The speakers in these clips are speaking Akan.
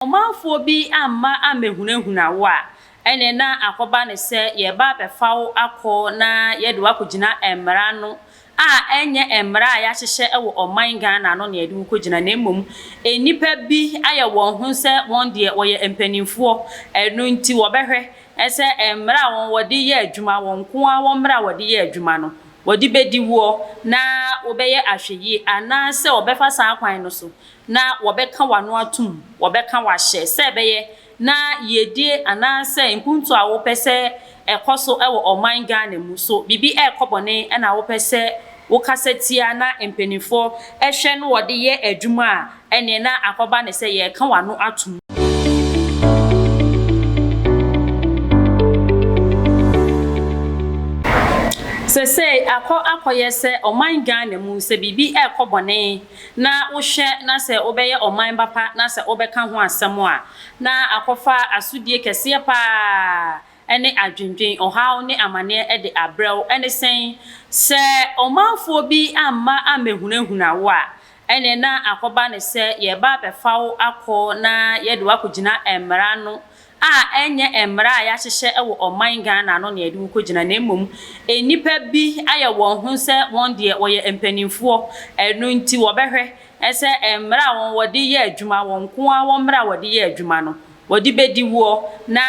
Omanfo bi amma amehunahuna wo a ene na akoba ne se ye ba befawo akọ na ye de wakogina emra no a enye emra a ya hyehye ewo oman Ghana no na ye de wakogina na emom enipa bi aye won hu se won de wo ye empanimfo enu nti wo behwe ese emra won wode ye adwuma won ko a won mra wode ye adwuma no wodi bedi wo na obeye ahweyi ana se obefa san kwan no so na wobeka wano atum wobeka wahye se beye na yedie ana se nkuntu a wo pese ekoso ewo oman Ghana mu so bibi ekobone na wo pese wo kasetia na empenifo ehwe no wode ye adwuma a ene na akoba ne se ye ka wano atum se akoye se oman Ghana mu se bibi ekobone na wo hwe na se obeye oman bapa na se obeka ho asem a na akofa asudie kese pa ene adwendwen ohaw ne amane de abrew ene sen se omanfo bi amma amehunahuna wo a ene na akoba ne se ye ba befawo akọ na ye de wakogina emra no a enye emra a ya hyehye ewo oman Ghana no na ye de wakogina na emom enipa bi aye won hu se won de wo ye empanimfo enu nti wo behwe ese emra won wode ye adwuma won ko a won mra wode ye adwuma no wodi bedi wo na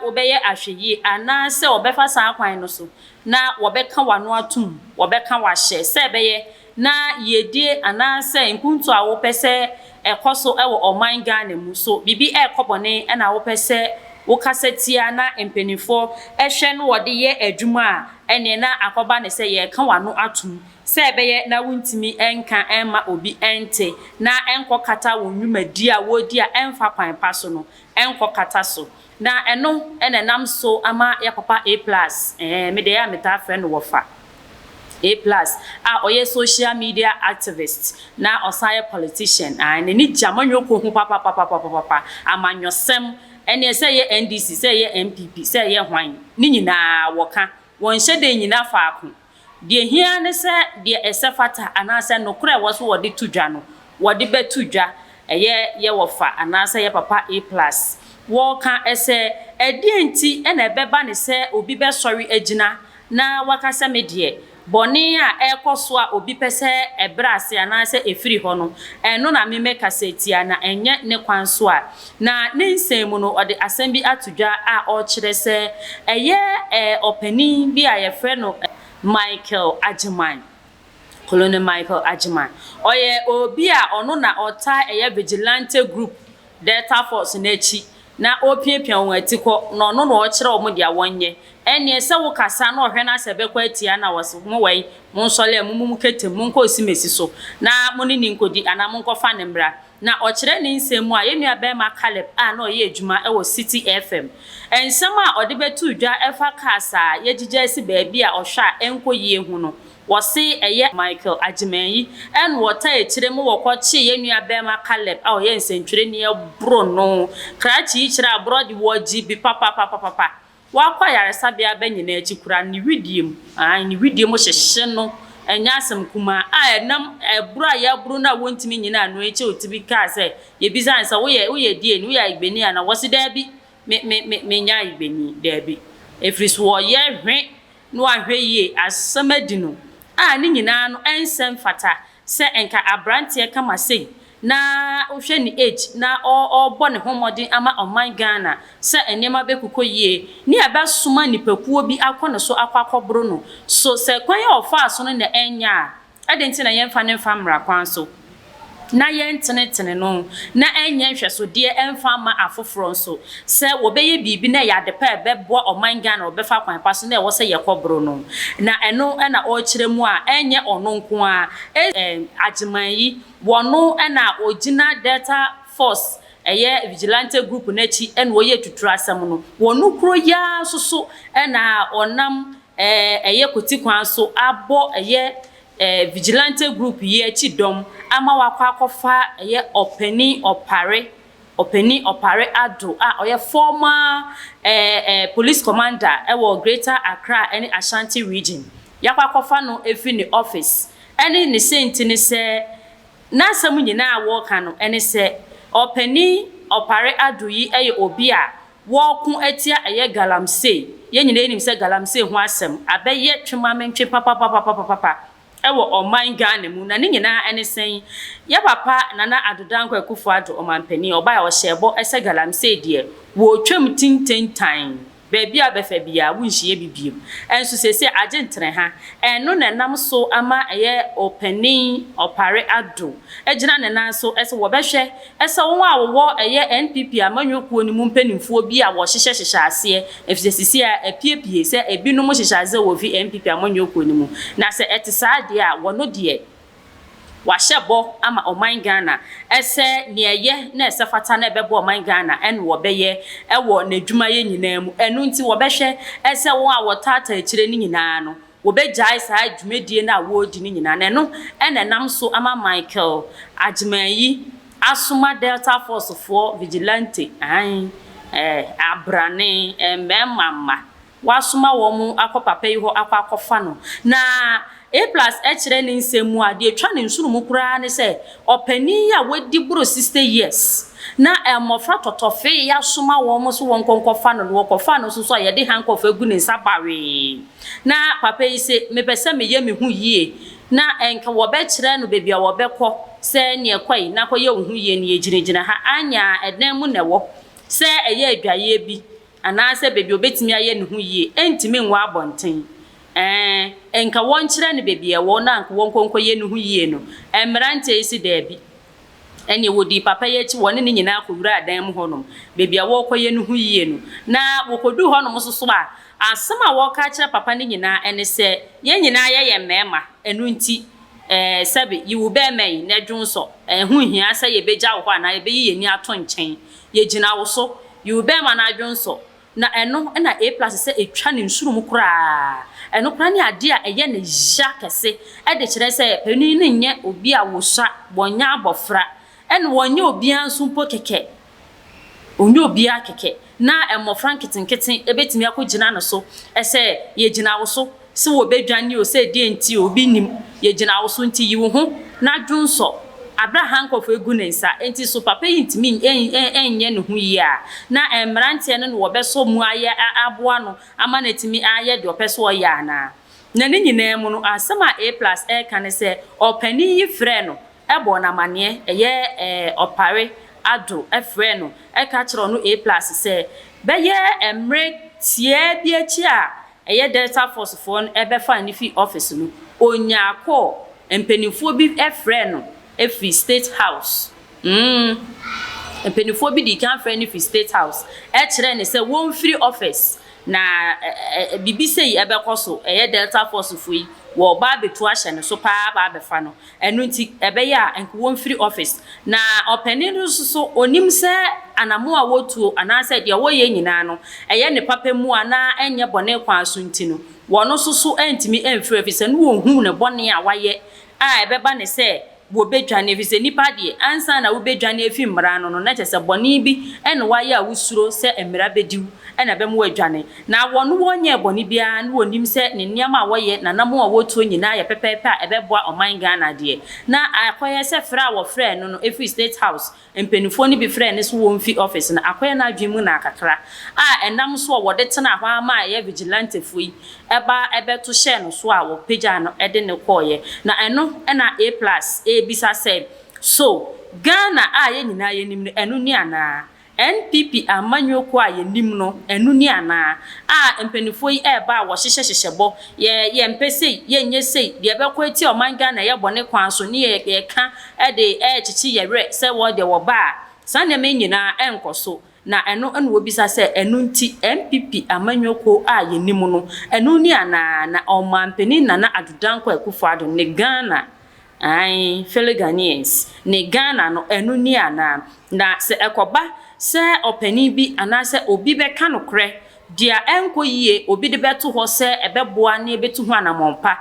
obeye ahweyi ana se obefa san kwan no so na wobeka wano atum wobeka wahye se beye na yedie ana se nkuntu a wo pese ekoso ewo oman Ghana mu so bibi ekobone na wo pese wo kasetia na empenifo ehwe no wode ye adwuma a ene na akoba ne se ye ka wano atum se beye na wuntimi enka enma obi ente na enko kata wo nwumadi a wodi a emfa kwan paso no enko kata so na eno enenam so ama ya papa A+ me de ya meta friend wo fa A+ oye social media activist na osaye politician and ni jamanyoko hu papa amanyosem ene se ye NDC se ye MPP se ye hwan ni nyina woka won hyede nyina faako de hia ne se de esefata anase nokura wo so wode tudwa no wode betudwa ye wofa anase ye papa A+ wo ka ese edienti ene beba ne se obi be sori agina na wakasa medie boni a ekoso a obi pese ebrase anase efiri ho no eno na meme kasetia na enye ne kwanso a na ne nsemu no ode asem bi atudwa a o kire se opani bi a ye frɛ no Michael Agyemang Colonel Michael Agyemang oye obi a ono na ota vigilante group Delta Force na echi na opiapia won atiko no no no okire o mo dia wonye ene se wo kasa na ohwe na se bekwa atia na wose mo wai mo nsole amumu ketem mo nko osimesi so na mo ni nkodi ana mo nko fa ne mbra na okire ni nsemu a yenu abema Caleb a na oye adwuma e wo City FM ensem a ode betu dwa efa kasa yegige si baabi a ohwa enko yie hu no wose Michael Agyemang yi en wota ekire mo wokoche yenu abema Caleb a oye nsentwire ne bro no krachi kire abro de woji bi papa wakwa yaresa bia banyina ekikura ni widiem ni widiem hyehye no enya asem kuma a enam ebura ya buru na wontimi nyina no eche otibi ka se ye bizan se wo ye die ni wo ya igbeni ana wose da bi me nya igbeni da bi efriso wo ye hwe no ahwe yie asamadi no a ni nyina no ensem fata se enka abrante kama sei na ohwe ni age na obo ne homodin ama oman Ghana se enema bekuko yie ni abasoma nipakuo bi akọ so akwakọbro no so se kwan ya ofa so no na enya adenti na yemfa ne mfa mra kwan so na yentenetene no na enya hweso de emfa ma afoforo so se wobeye bibi na ya depa bebo oman Ghana obefa kwan paso na e wo se yekobro no na eno na o kire mu a enye ono nko a Agyemang yi wono na ogina Delta Force vigilante group na chi en wo ye tutura asem no wono kuro ya soso na onam koti kwan so abo vigilante group ye chi dom ama wakwa akofa opani opare ado a oye former police commander ewo Greater Accra and Ashanti region yakwa akofa no efi ni office ene ni senti ni se na asem nyina a wo ka no ene se opani opare ado yi obi a woku atia galamsey ye nyina enim se galamsey ho asem abeye twemamentwe papa ewo oman Ghana mu na ne nyina ene sen ye papa Nana Adodankwa Akufo-Addo omanpani oba ya o hyebo ese galamsey de wo twam tintentan beebi abefa bia wunhie bibiem enso sese agentre ha eno na nam so ama opani opare ado egina ne nan so ese wo behwe ese won awo NPP amanyɔkuo ni mu mpanimfo bi a wo hyehye ase efisesi a epiepie se ebinom hyehye ase wo fi NPP amanyɔkuo ni mu na se etesade a wono de wahyebo ama oman Ghana ese ne na ese fata na ebebo oman Ghana en wo beye ewo n'adwuma ye nyina mu enu nti wo behwe ese wo a wotata akire ni nyina no wo bejai sa adwumadie na wo di ni nyina na no enenam so ama Michael Agyemayi asoma Delta Force for vigilante abrane memama wasoma wo mu akopapa yi ho akwakofa no na A+ echere ni nsemu ade etwa ne nsuru mu kura ne se opani ya wedi bro 60 years na emofra totofe ya soma wo mo so won konkofa no wo kofa no so ye de hankofa egu ne nsabawe na papa yi se mepese me ye me hu yie na enka wo be kire no bebia wo be kɔ se ne kwai na kɔ ye hu yie ne ejinejina ha anya eden mu ne wo se eye adwaye bi ana se bebia obetimi aye ne hu yie entimi nwa abonten enka won kire ne bebia wo na nka won konkoye ne hu yie no emrante isi dabi ene wodi papa ye chi woni ne nyina akowura adan mu honom bebia wo koye ne hu yie no na wokodu honom soso a asema wo ka kire papa ne nyina ene se ye nyina ye mema enu nti sebe yiwu be mai na dwunso hu hia se ye beja wo ana ye be yi ni ato nchen ye gina wo so yiwu be ma na dwunso na eno na A+ se etwa ne nsuru mu kura eno kura ne ade a eye ne ja kese e de kire se pani ne nye obi a wo sha bonya abofra ene wonye obi ansumpo keke onye obi akeke na emofra nkitenketen ebetimi akogina no so ese ye gina wo so se wo bedwane o se die nti obi nim ye gina wo so nti yiwo ho na dwunso Abraham kofo egu ne nsa enti so papa yintimi enye ne hu yi a na emrante no wo beso mu aye aboa no ama na timi aye de opeso ya na ne nyina mu no asema A+ ka ne se opani yi frɛ no ebo na mane eye opare ado frɛ no ka kire no A+ se beye emre tie bi achi a eye Delta Force for no ebefa ni fi office no onyako empanifo bi frɛ no efi State House empanifo bi di kan frɛ no fi State House kire ne se won free office na bibi sei ebekoso eye Delta Force fui wo ba betu ahye ne so pa ba befa no enu nti ebeye a enko won free office na opani no so onim se anamo a wotuo anase de wo ye nyina no eye ne papa mu ana enye bone kwa so nti no wono so entimi enfrɛ fi se no wo hu ne bone a waye a ebeba ne se wo bedwane fi se nipa de ansa na wo bedwane afi mmra no na kyese bone bi ene waye a wusuro se emra bediw ena be mu wadwane na wono wonye bone bia na wonim se ne niam a woye na namo a wotuo nyina ye pepepe a ebeboa oman Ghana de na akoye se fra wo frɛ no efi State House empanifo ni bi frɛ ne so wo mfi office na akoye na adwemu na kakra a enam so wo de tena hwa ma ye vigilante foi eba ebeto share no so a wo pagya no ede ne koye na eno na A+ bisa se so Ghana a ye nyina ye nim no enu ni ana NPP amanyɔkuo a ye nim no enu ni ana a empanifo yi eba wo hyehyehyehyebo ye mpese ye nye sei de ebekɔ eti oman Ghana ye bone kwan so ni ye ka de kyechi ye re se wo de wo ba sane me nyina enkoso na eno wo bisa se enu nti MPP amanyɔkuo a ye nim no enu ni ana na omanpani Nana Adodankwa Akufo-Addo ne Ghana fellow Ghanaians ne Ghana no enu ni ana na se ekoba se opani bi anase obi beka no kre dia enko yie obi de beto ho se ebeboa na ebetu ho anamompa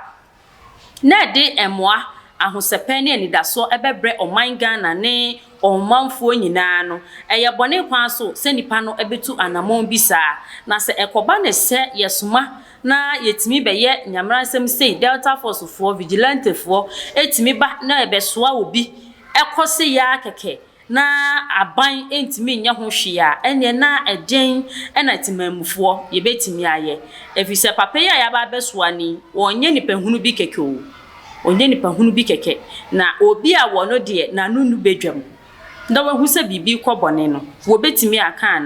na de emoa ahosepa ne anidaso ebebre oman Ghana ne omanfo nyina no eye bone kwan so se nipa no ebetu anamon bisa na se ekoba ne se yesoma na yetimi beye nyamransem sei Delta Force for vigilante for etimi ba na ebesoa obi ekose ya keke na aban entimi nya ho hwe a ene na eden ena timamufo ye betimi aye efise papa ya ya ba besoa ni wonye nipahunu bi keke o onye nipahunu bi keke na obi a wono de na nunu bedwam da wahu se bibi kobone no wo betimi aka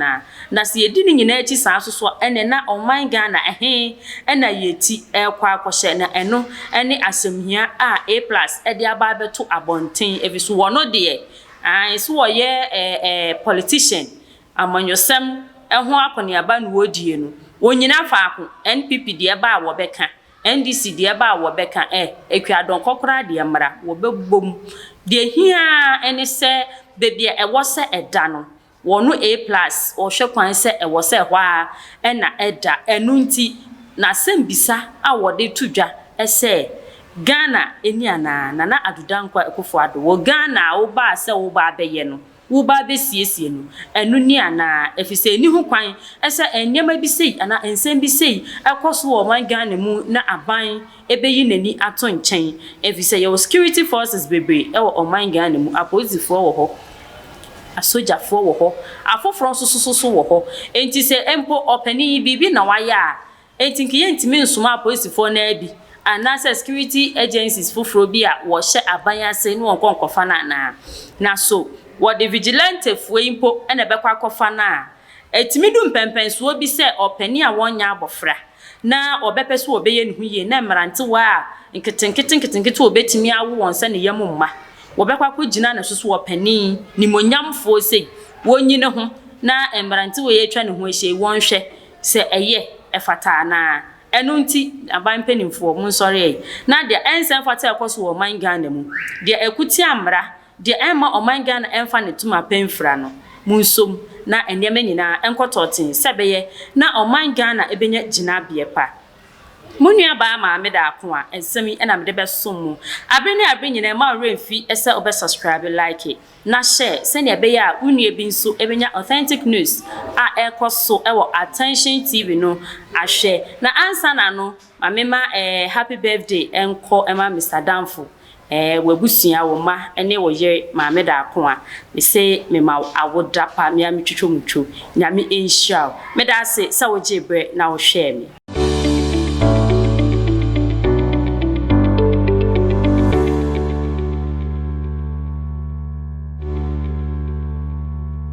na se yedi ni nyina achi saa so ene na oman Ghana ena yeti ekwa akohye na eno ene asemhia a A+ ede aba beto abonten eviso wono de so wo ye politician amanyosem eho akoniaba no wodie no wonyina faako NPP de ba wo beka NDC de ba wo beka ekwadon kokora de mra wo bebom de hia ene se bebia ewo se eda no wono A+ o hwe kwan se ewo se hwa na eda enunti na sembisa a wode tudwa ese Ghana eni ana na adudankwa ekofo ado wo Ghana wo ba se wo ba beye no wo ba be siesie no enu ni ana efise eni hu kwan ese enyema bi sei ana ensem bi sei ekoso wo man Ghana mu na aban ebeyi nani ato nchen efise ye security forces bebre e wo man Ghana mu aposifo wo ho asojafo wo ho afoforo sososo wo ho enti se empo opani bibi na waya enti nkiye ntimi nsuma aposifo na abi anasa security agencies foforo bi a wo hye abayase no wonkonkofa na so wo the vigilante fuwe impo ena bekwa kofa na etimi du mpempenso bi se opani a wonya abofra na obepeso obeye ne huye na mrante wa nkitenkete obetimi awo wonsa ne yamumma wo bekwa ko gina na soso opani ni monyamfo sei wonyi ne ho na mrante we yetwa ne ho ehye wonhwe se eye efata na enunti aban penimfo mu nsore na de ensen fata ekoso wo man Ghana mu de ekuti amra de ema oman Ghana emfa ne tuma penfra no munsom na enema nyina enkototin sebeye na oman Ghana ebenya ginabie pa munua ba ma me da ko a ensemi ena me de besom mu abene nyina ma remfi ese obe subscribe like na share sene ebeye a unue bi nso ebenya authentic news a ekoso ewo Attention TV no ahwe na ansa na no mamema happy birthday enko ema Mr. Danfo wabusua wo ma ene wo ye ma me da ko a me se me ma awoda pa me am twetwomtwo nyame enhia me da se wo jebre na wo hwe me